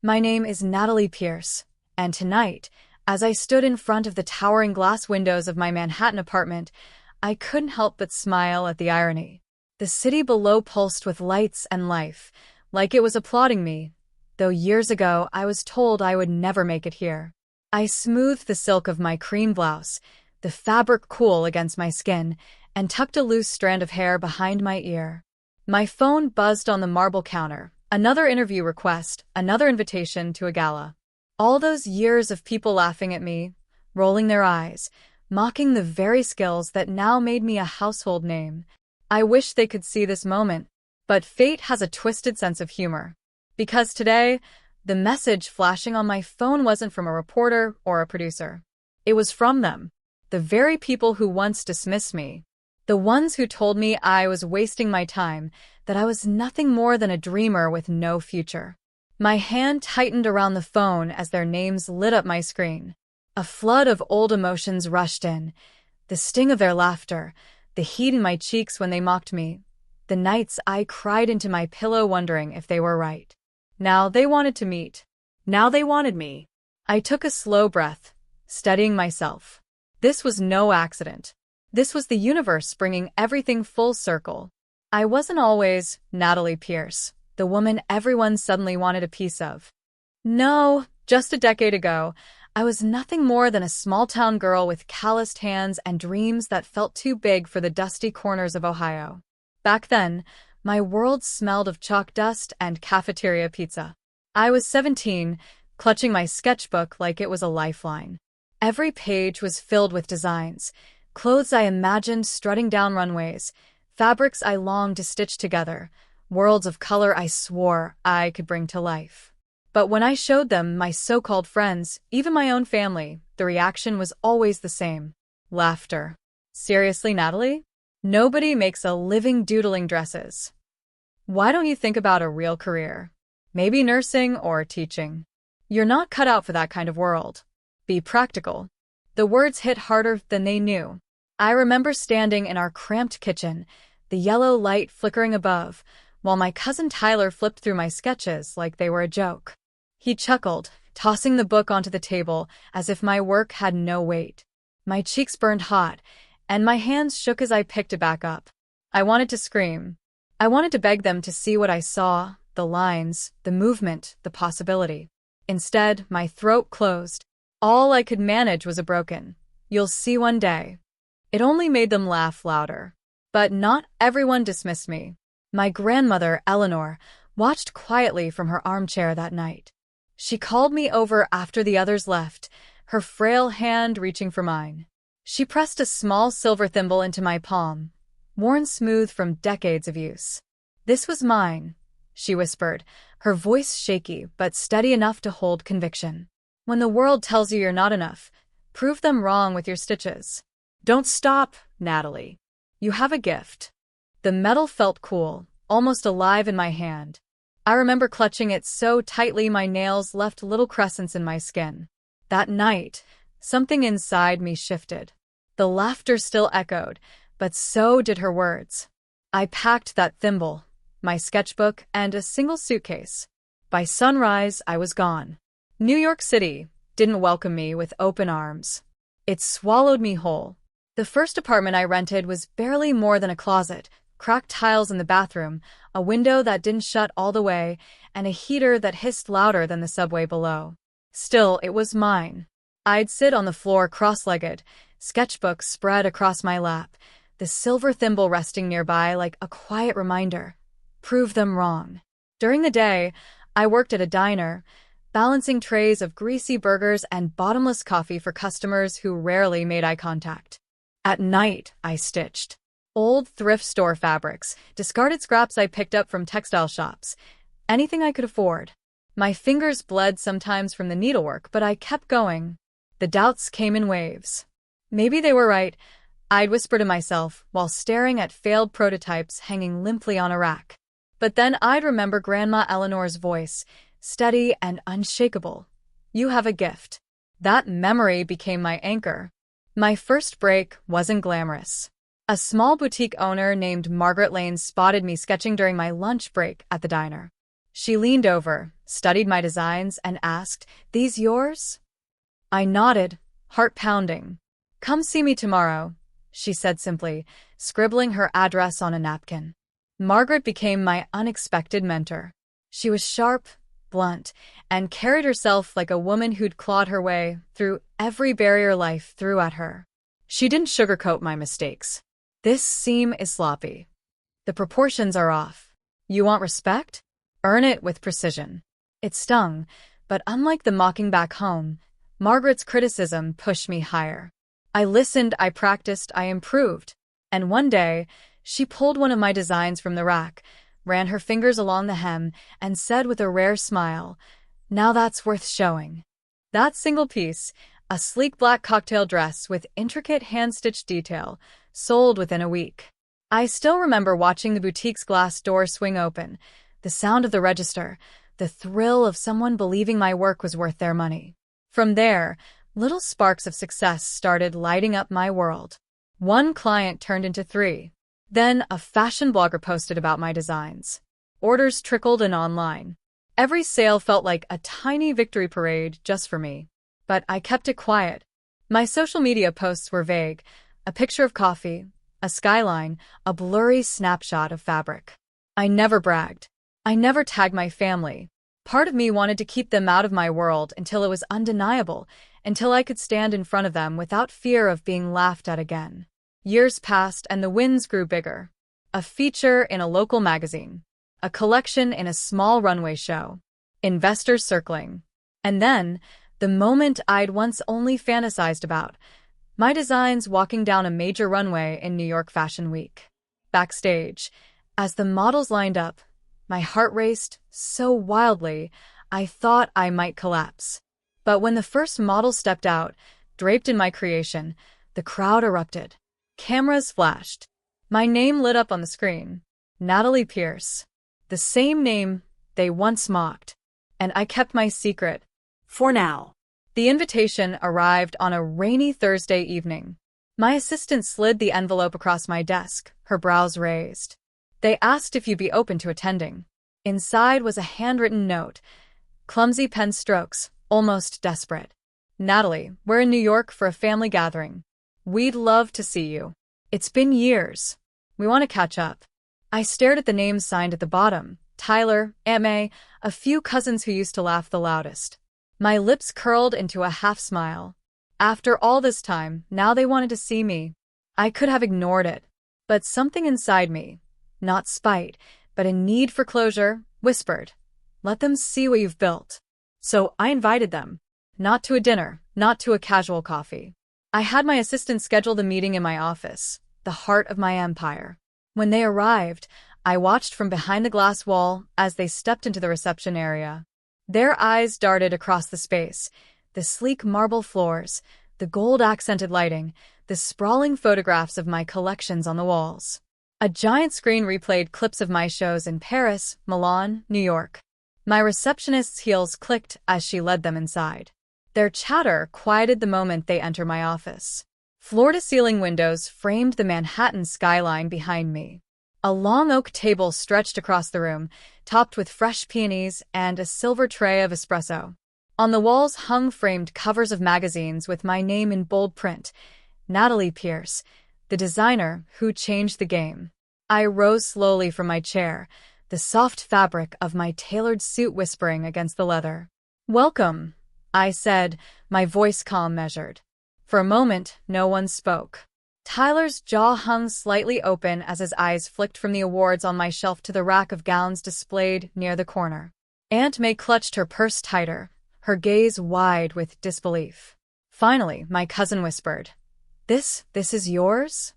My name is Natalie Pierce, and tonight, as I stood in front of the towering glass windows of my Manhattan apartment, I couldn't help but smile at the irony. The city below pulsed with lights and life, like it was applauding me, though years ago I was told I would never make it here. I smoothed the silk of my cream blouse, the fabric cool against my skin, and tucked a loose strand of hair behind my ear. My phone buzzed on the marble counter. Another interview request, another invitation to a gala. All those years of people laughing at me, rolling their eyes, mocking the very skills that now made me a household name. I wish they could see this moment, but fate has a twisted sense of humor. Because today, the message flashing on my phone wasn't from a reporter or a producer. It was from them, the very people who once dismissed me. The ones who told me I was wasting my time, that I was nothing more than a dreamer with no future. My hand tightened around the phone as their names lit up my screen. A flood of old emotions rushed in. The sting of their laughter, the heat in my cheeks when they mocked me, the nights I cried into my pillow wondering if they were right. Now they wanted to meet. Now they wanted me. I took a slow breath, steadying myself. This was no accident. This was the universe bringing everything full circle. I wasn't always Natalie Pierce, the woman everyone suddenly wanted a piece of. No, just a decade ago, I was nothing more than a small-town girl with calloused hands and dreams that felt too big for the dusty corners of Ohio. Back then, my world smelled of chalk dust and cafeteria pizza. I was 17, clutching my sketchbook like it was a lifeline. Every page was filled with designs, clothes I imagined strutting down runways, fabrics I longed to stitch together, worlds of color I swore I could bring to life. But when I showed them my so-called friends, even my own family, the reaction was always the same. Laughter. Seriously, Natalie? Nobody makes a living doodling dresses. Why don't you think about a real career? Maybe nursing or teaching. You're not cut out for that kind of world. Be practical. The words hit harder than they knew. I remember standing in our cramped kitchen, the yellow light flickering above, while my cousin Tyler flipped through my sketches like they were a joke. He chuckled, tossing the book onto the table as if my work had no weight. My cheeks burned hot, and my hands shook as I picked it back up. I wanted to scream. I wanted to beg them to see what I saw, the lines, the movement, the possibility. Instead, my throat closed. All I could manage was a broken, "You'll see one day." It only made them laugh louder. But not everyone dismissed me. My grandmother, Eleanor, watched quietly from her armchair that night. She called me over after the others left, her frail hand reaching for mine. She pressed a small silver thimble into my palm, worn smooth from decades of use. "This was mine," she whispered, her voice shaky but steady enough to hold conviction. "When the world tells you you're not enough, prove them wrong with your stitches. Don't stop, Natalie. You have a gift." The metal felt cool, almost alive in my hand. I remember clutching it so tightly my nails left little crescents in my skin. That night, something inside me shifted. The laughter still echoed, but so did her words. I packed that thimble, my sketchbook, and a single suitcase. By sunrise, I was gone. New York City didn't welcome me with open arms. It swallowed me whole. The first apartment I rented was barely more than a closet, cracked tiles in the bathroom, a window that didn't shut all the way, and a heater that hissed louder than the subway below. Still, it was mine. I'd sit on the floor cross-legged, sketchbook spread across my lap, the silver thimble resting nearby like a quiet reminder. Prove them wrong. During the day, I worked at a diner, balancing trays of greasy burgers and bottomless coffee for customers who rarely made eye contact. At night, I stitched. Old thrift store fabrics, discarded scraps I picked up from textile shops, anything I could afford. My fingers bled sometimes from the needlework, but I kept going. The doubts came in waves. Maybe they were right, I'd whisper to myself while staring at failed prototypes hanging limply on a rack. But then I'd remember Grandma Eleanor's voice, steady and unshakable. "You have a gift." That memory became my anchor. My first break wasn't glamorous. A small boutique owner named Margaret Lane spotted me sketching during my lunch break at the diner. She leaned over, studied my designs, and asked, "These yours?" I nodded, heart pounding. "Come see me tomorrow," she said simply, scribbling her address on a napkin. Margaret became my unexpected mentor. She was sharp, blunt, and carried herself like a woman who'd clawed her way through every barrier life threw at her. She didn't sugarcoat my mistakes. "This seam is sloppy. The proportions are off. You want respect? Earn it with precision." It stung, but unlike the mocking back home, Margaret's criticism pushed me higher. I listened, I practiced, I improved. And one day, she pulled one of my designs from the rack, ran her fingers along the hem, and said with a rare smile, "Now that's worth showing." That single piece, a sleek black cocktail dress with intricate hand-stitched detail, sold within a week. I still remember watching the boutique's glass door swing open, the sound of the register, the thrill of someone believing my work was worth their money. From there, little sparks of success started lighting up my world. One client turned into 3. Then a fashion blogger posted about my designs. Orders trickled in online. Every sale felt like a tiny victory parade just for me. But I kept it quiet. My social media posts were vague: a picture of coffee, a skyline, a blurry snapshot of fabric. I never bragged. I never tagged my family. Part of me wanted to keep them out of my world until it was undeniable, until I could stand in front of them without fear of being laughed at again. Years passed and the wins grew bigger. A feature in a local magazine. A collection in a small runway show. Investors circling. And then, the moment I'd once only fantasized about. My designs walking down a major runway in New York Fashion Week. Backstage, as the models lined up, my heart raced so wildly, I thought I might collapse. But when the first model stepped out, draped in my creation, the crowd erupted. Cameras flashed. My name lit up on the screen. Natalie Pierce. The same name they once mocked. And I kept my secret. For now. The invitation arrived on a rainy Thursday evening. My assistant slid the envelope across my desk, her brows raised. They asked if you'd be open to attending. Inside was a handwritten note. Clumsy pen strokes, almost desperate. "Natalie, we're in New York for a family gathering. We'd love to see you. It's been years. We want to catch up." I stared at the names signed at the bottom. Tyler, Aunt May, a few cousins who used to laugh the loudest. My lips curled into a half smile. After all this time, now they wanted to see me. I could have ignored it. But something inside me, not spite, but a need for closure, whispered, "Let them see what you've built." So I invited them. Not to a dinner, not to a casual coffee. I had my assistant schedule the meeting in my office, the heart of my empire. When they arrived, I watched from behind the glass wall as they stepped into the reception area. Their eyes darted across the space, the sleek marble floors, the gold-accented lighting, the sprawling photographs of my collections on the walls. A giant screen replayed clips of my shows in Paris, Milan, New York. My receptionist's heels clicked as she led them inside. Their chatter quieted the moment they entered my office. Floor-to-ceiling windows framed the Manhattan skyline behind me. A long oak table stretched across the room, topped with fresh peonies and a silver tray of espresso. On the walls hung framed covers of magazines with my name in bold print, Natalie Pierce, the designer who changed the game. I rose slowly from my chair, the soft fabric of my tailored suit whispering against the leather. "Welcome," I said, my voice calm measured. For a moment, no one spoke. Tyler's jaw hung slightly open as his eyes flicked from the awards on my shelf to the rack of gowns displayed near the corner. Aunt May clutched her purse tighter, her gaze wide with disbelief. Finally, my cousin whispered, This is yours?"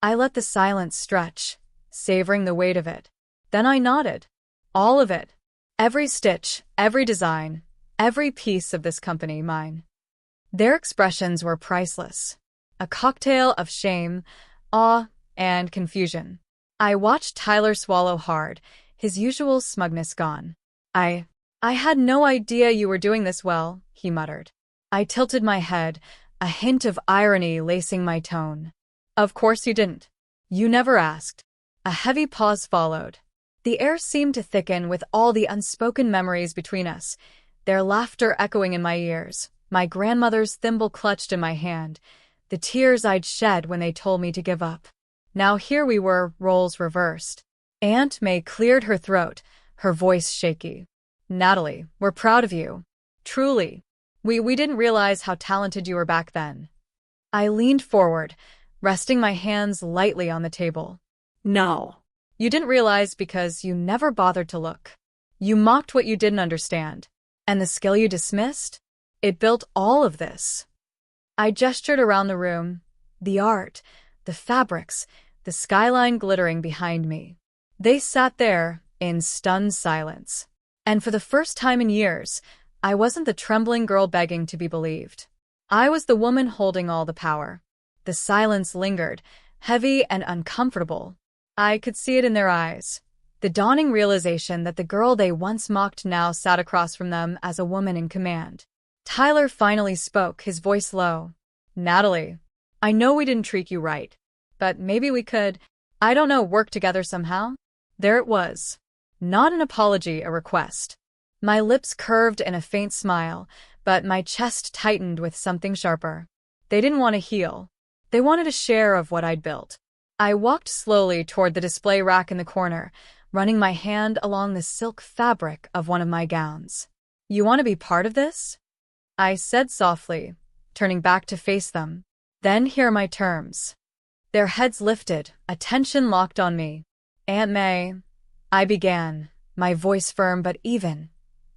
I let the silence stretch, savoring the weight of it. Then I nodded. All of it. Every stitch, every design, every piece of this company mine. Their expressions were priceless. A cocktail of shame, awe, and confusion. I watched Tyler swallow hard, his usual smugness gone. I had no idea you were doing this well," he muttered. I tilted my head, a hint of irony lacing my tone. "Of course you didn't. You never asked." A heavy pause followed. The air seemed to thicken with all the unspoken memories between us, their laughter echoing in my ears, my grandmother's thimble clutched in my hand, the tears I'd shed when they told me to give up. Now here we were, roles reversed. Aunt May cleared her throat, her voice shaky. "Natalie, we're proud of you. Truly. We didn't realize how talented you were back then." I leaned forward, resting my hands lightly on the table. No. "You didn't realize because you never bothered to look. You mocked what you didn't understand. And the skill you dismissed? It built all of this." I gestured around the room, the art, the fabrics, the skyline glittering behind me. They sat there in stunned silence. And for the first time in years, I wasn't the trembling girl begging to be believed. I was the woman holding all the power. The silence lingered, heavy and uncomfortable. I could see it in their eyes. The dawning realization that the girl they once mocked now sat across from them as a woman in command. Tyler finally spoke, his voice low. "Natalie, I know we didn't treat you right, but maybe we could, I don't know, work together somehow?" There it was. Not an apology, a request. My lips curved in a faint smile, but my chest tightened with something sharper. They didn't want to heal. They wanted a share of what I'd built. I walked slowly toward the display rack in the corner, running my hand along the silk fabric of one of my gowns. "You want to be part of this?" I said softly, turning back to face them. "Then here are my terms." Their heads lifted, attention locked on me. "Aunt May," I began, my voice firm but even.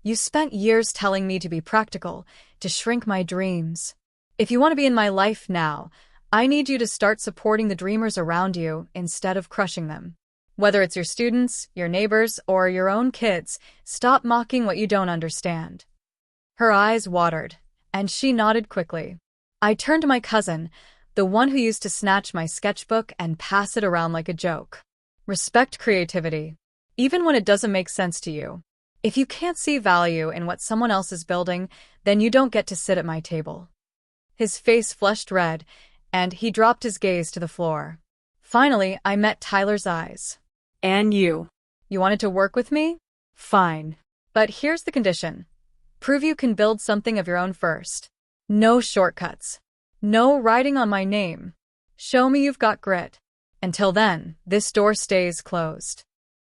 "You spent years telling me to be practical, to shrink my dreams. If you want to be in my life now, I need you to start supporting the dreamers around you instead of crushing them. Whether it's your students, your neighbors, or your own kids, stop mocking what you don't understand." Her eyes watered, and she nodded quickly. I turned to my cousin, the one who used to snatch my sketchbook and pass it around like a joke. "Respect creativity, even when it doesn't make sense to you. If you can't see value in what someone else is building, then you don't get to sit at my table." His face flushed red, and he dropped his gaze to the floor. Finally, I met Tyler's eyes. "And you?" "You wanted to work with me? Fine. But here's the condition. Prove you can build something of your own first. No shortcuts. No writing on my name. Show me you've got grit. Until then, this door stays closed."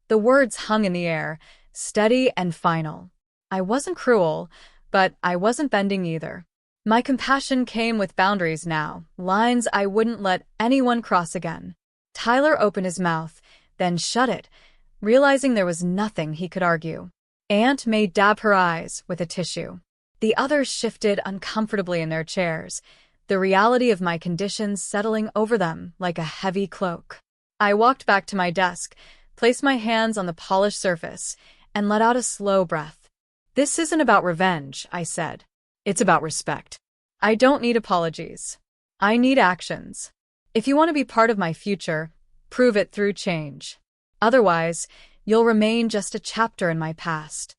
The words hung in the air, steady and final. I wasn't cruel, but I wasn't bending either. My compassion came with boundaries now, lines I wouldn't let anyone cross again. Tyler opened his mouth, then shut it, realizing there was nothing he could argue. Aunt May dabbed her eyes with a tissue. The others shifted uncomfortably in their chairs, the reality of my conditions settling over them like a heavy cloak. I walked back to my desk, placed my hands on the polished surface, and let out a slow breath. "This isn't about revenge," I said. "It's about respect. I don't need apologies. I need actions. If you want to be part of my future, prove it through change. Otherwise, you'll remain just a chapter in my past."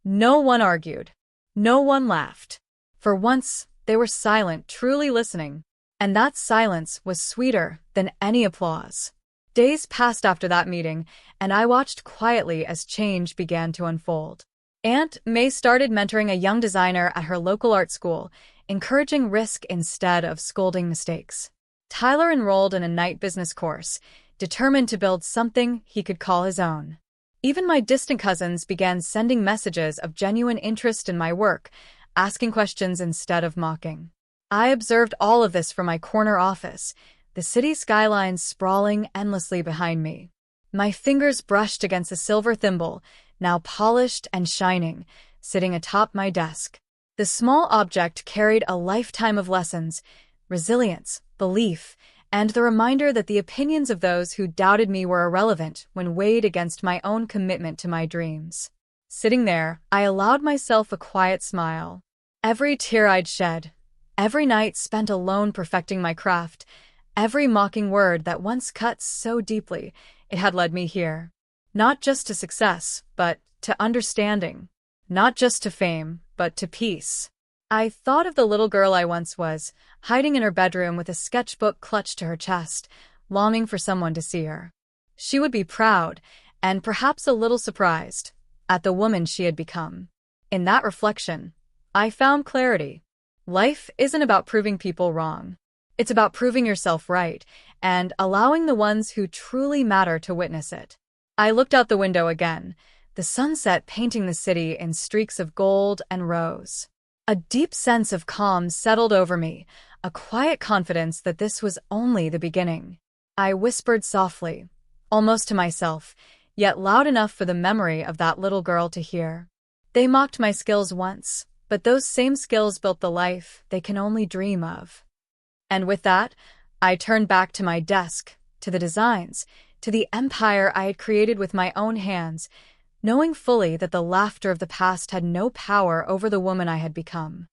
No one argued. No one laughed. For once, they were silent, truly listening. And that silence was sweeter than any applause. Days passed after that meeting, and I watched quietly as change began to unfold. Aunt May started mentoring a young designer at her local art school, encouraging risk instead of scolding mistakes. Tyler enrolled in a night business course, determined to build something he could call his own. Even my distant cousins began sending messages of genuine interest in my work, asking questions instead of mocking. I observed all of this from my corner office, the city skyline sprawling endlessly behind me. My fingers brushed against a silver thimble, now polished and shining, sitting atop my desk. The small object carried a lifetime of lessons, resilience, belief, and the reminder that the opinions of those who doubted me were irrelevant when weighed against my own commitment to my dreams. Sitting there, I allowed myself a quiet smile. Every tear I'd shed, every night spent alone perfecting my craft, every mocking word that once cut so deeply, it had led me here. Not just to success, but to understanding. Not just to fame, but to peace. I thought of the little girl I once was, hiding in her bedroom with a sketchbook clutched to her chest, longing for someone to see her. She would be proud, and perhaps a little surprised at the woman she had become. In that reflection, I found clarity. Life isn't about proving people wrong. It's about proving yourself right and allowing the ones who truly matter to witness it. I looked out the window again, the sunset painting the city in streaks of gold and rose. A deep sense of calm settled over me, a quiet confidence that this was only the beginning. I whispered softly, almost to myself, yet loud enough for the memory of that little girl to hear. They mocked my skills once, but those same skills built the life they can only dream of. And with that, I turned back to my desk, to the designs, to the empire I had created with my own hands, knowing fully that the laughter of the past had no power over the woman I had become.